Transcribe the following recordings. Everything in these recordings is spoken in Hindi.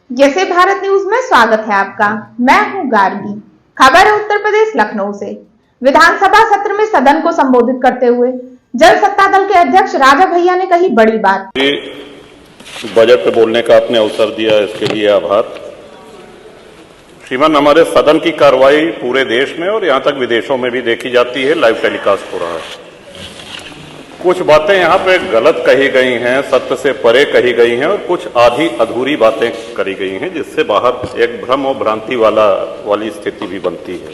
जैसे भारत न्यूज में स्वागत है आपका। मैं हूं गार्गी। खबर है उत्तर प्रदेश लखनऊ से। विधानसभा सत्र में सदन को संबोधित करते हुए जन सत्ता दल के अध्यक्ष राजा भैया ने कही बड़ी बात। बजट पे बोलने का आपने अवसर दिया, इसके लिए आभार। श्रीमान, हमारे सदन की कार्रवाई पूरे देश में और यहां तक विदेशों में भी देखी जाती है, लाइव टेलीकास्ट हो रहा है। कुछ बातें यहाँ पे गलत कही गई हैं, सत्य से परे कही गई हैं और कुछ आधी अधूरी बातें करी गई हैं, जिससे बाहर एक भ्रम और भ्रांति वाली स्थिति भी बनती है।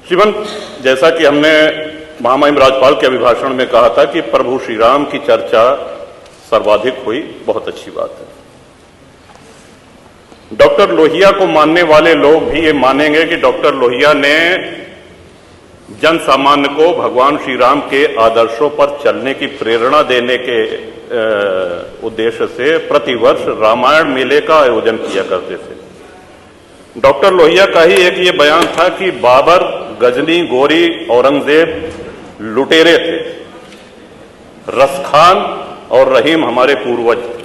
श्रीमान, जैसा कि हमने महामहिम राज्यपाल के अभिभाषण में कहा था कि प्रभु श्री राम की चर्चा सर्वाधिक हुई, बहुत अच्छी बात है। डॉक्टर लोहिया को मानने वाले लोग भी ये मानेंगे कि डॉक्टर लोहिया ने जन सामान्य को भगवान श्री राम के आदर्शों पर चलने की प्रेरणा देने के उद्देश्य से प्रतिवर्ष रामायण मेले का आयोजन किया करते थे। डॉक्टर लोहिया का ही एक ये बयान था कि बाबर, गजनी, गोरी, औरंगजेब लुटेरे थे, रसखान और रहीम हमारे पूर्वज थे।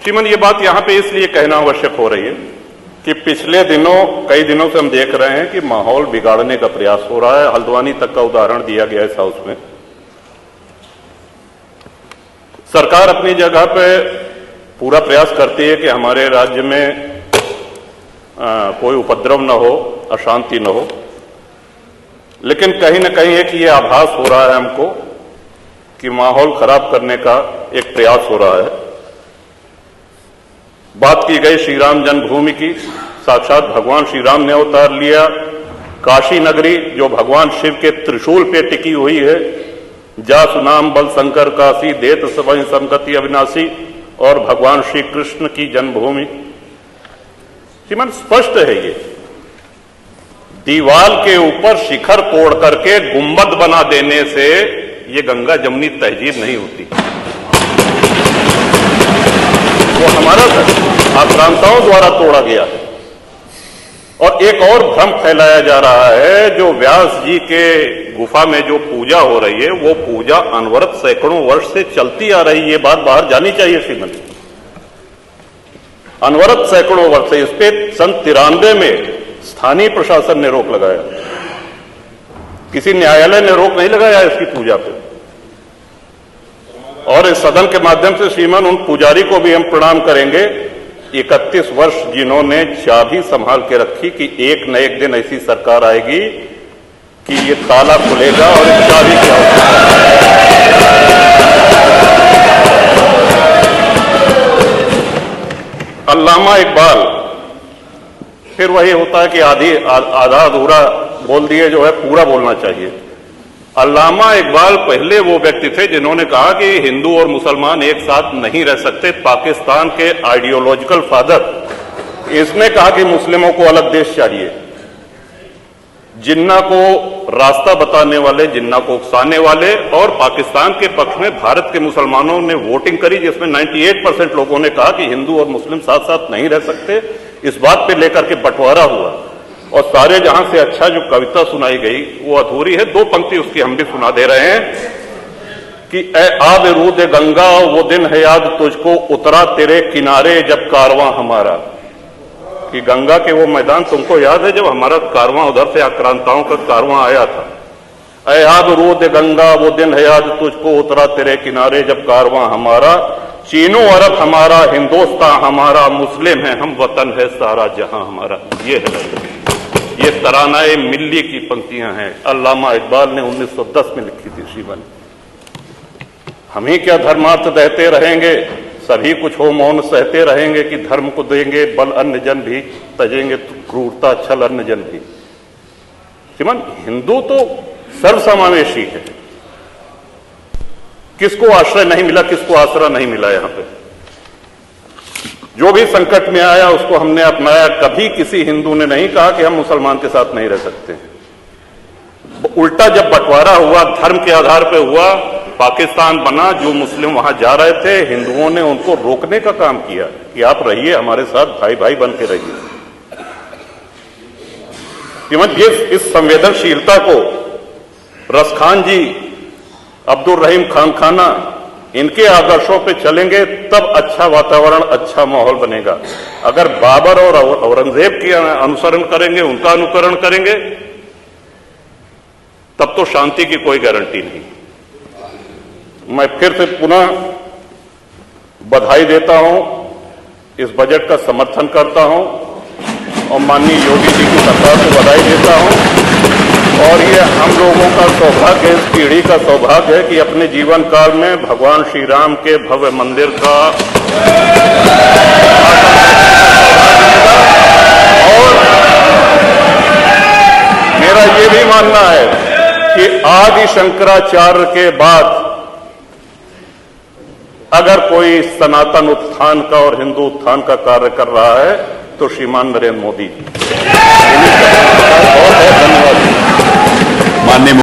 श्रीमान, ये बात यहां पे इसलिए कहना आवश्यक हो रही है कि पिछले दिनों, कई दिनों से हम देख रहे हैं कि माहौल बिगाड़ने का प्रयास हो रहा है। हल्द्वानी तक का उदाहरण दिया गया इस हाउस में। सरकार अपनी जगह पे पूरा प्रयास करती है कि हमारे राज्य में कोई उपद्रव न हो, अशांति न हो, लेकिन कहीं न कहीं एक ये आभास हो रहा है हमको कि माहौल खराब करने का एक प्रयास हो रहा है। बात की गई श्री राम जन्मभूमि की। साक्षात भगवान श्री राम ने अवतार लिया। काशी नगरी जो भगवान शिव के त्रिशूल पे टिकी हुई है, जा सुनाम बल शंकर काशी, देत सबहि संगति अविनाशी, और भगवान श्री कृष्ण की जन्मभूमि। श्रीमान, स्पष्ट है ये। दीवाल के ऊपर शिखर तोड़ करके गुंबद बना देने से ये गंगा जमुनी तहजीब नहीं होती। वो हमारा आक्रांताओं द्वारा तोड़ा गया है। और एक और भ्रम फैलाया जा रहा है, जो व्यास जी के गुफा में जो पूजा हो रही है, वो पूजा अनवरत सैकड़ों वर्ष से चलती आ रही है। ये बात बाहर जानी चाहिए श्रीमती। अनवरत सैकड़ों वर्ष से, इस पे सन 93 में स्थानीय प्रशासन ने रोक लगाया, किसी न्यायालय ने रोक नहीं लगाया इसकी पूजा पे। और इस सदन के माध्यम से श्रीमान उन पुजारी को भी हम प्रणाम करेंगे, 31 वर्ष जिन्होंने चाबी संभाल के रखी कि एक न एक दिन ऐसी सरकार आएगी कि ये ताला खुलेगा और इस चाबी क्या होगा। अल्लामा इकबाल, फिर वही होता है कि आधा अधूरा बोल दिए जो है पूरा बोलना चाहिए। अल्लामा इकबाल पहले वो व्यक्ति थे जिन्होंने कहा कि हिंदू और मुसलमान एक साथ नहीं रह सकते। पाकिस्तान के आइडियोलॉजिकल फादर, इसने कहा कि मुस्लिमों को अलग देश चाहिए। जिन्ना को रास्ता बताने वाले, जिन्ना को उकसाने वाले, और पाकिस्तान के पक्ष में भारत के मुसलमानों ने वोटिंग करी, जिसमें 98% लोगों ने कहा कि हिंदू और मुस्लिम साथ साथ नहीं रह सकते। इस बात पे लेकर के बंटवारा हुआ और सारे जहां से अच्छा जो कविता सुनाई गई वो अधूरी है। 2 पंक्ति उसकी हम भी सुना दे रहे हैं कि ए आब रूद गंगा, वो दिन है याद तुझको, उतरा तेरे किनारे जब कारवां हमारा। कि गंगा के वो मैदान तुमको याद है जब हमारा कारवां उधर से आक्रांताओं का कारवां आया था। ए आब रूद गंगा, वो दिन है याद तुझको, उतरा तेरे किनारे जब कारवां हमारा। चीनो अरब हमारा, हिंदुस्तान हमारा, मुस्लिम है हम, वतन है सारा जहां हमारा। ये है, ये तरानाए मिल्ली की पंक्तियां हैं, अल्लामा इकबाल ने 1910 में लिखी थी। श्रीमान, हम ही क्या धर्मार्थ देते रहेंगे, सभी कुछ हो मौन सहते रहेंगे कि धर्म को देंगे बल अन्य जन भी, तजेंगे क्रूरता छल अन्य जन भी। श्रीमान, हिंदू तो सर्वसमावेशी है। किसको आश्रय नहीं मिला, किसको आसरा नहीं मिला? यहां पे जो भी संकट में आया उसको हमने अपनाया। कभी किसी हिंदू ने नहीं कहा कि हम मुसलमान के साथ नहीं रह सकते। उल्टा जब बंटवारा हुआ, धर्म के आधार पर हुआ, पाकिस्तान बना, जो मुस्लिम वहां जा रहे थे, हिंदुओं ने उनको रोकने का काम किया कि आप रहिए हमारे साथ, भाई भाई बन के रहिए। इस संवेदनशीलता को रसखान जी, अब्दुल रहीम खान खाना, इनके आदर्शों पे चलेंगे तब अच्छा वातावरण, अच्छा माहौल बनेगा। अगर बाबर और औरंगजेब की अनुसरण करेंगे, उनका अनुकरण करेंगे, तब तो शांति की कोई गारंटी नहीं। मैं फिर से पुनः बधाई देता हूं, इस बजट का समर्थन करता हूं और माननीय योगी जी की सरकार को बधाई देता हूं। और ये हम लोगों का सौभाग्य, इस पीढ़ी का सौभाग्य है कि अपने जीवन काल में भगवान श्री राम के भव्य मंदिर का और मेरा ये भी मानना है कि आदि शंकराचार्य के बाद अगर कोई सनातन उत्थान का और हिंदू उत्थान का कार्य कर रहा है तो श्रीमान नरेंद्र मोदी। बहुत बहुत धन्यवाद। माननीय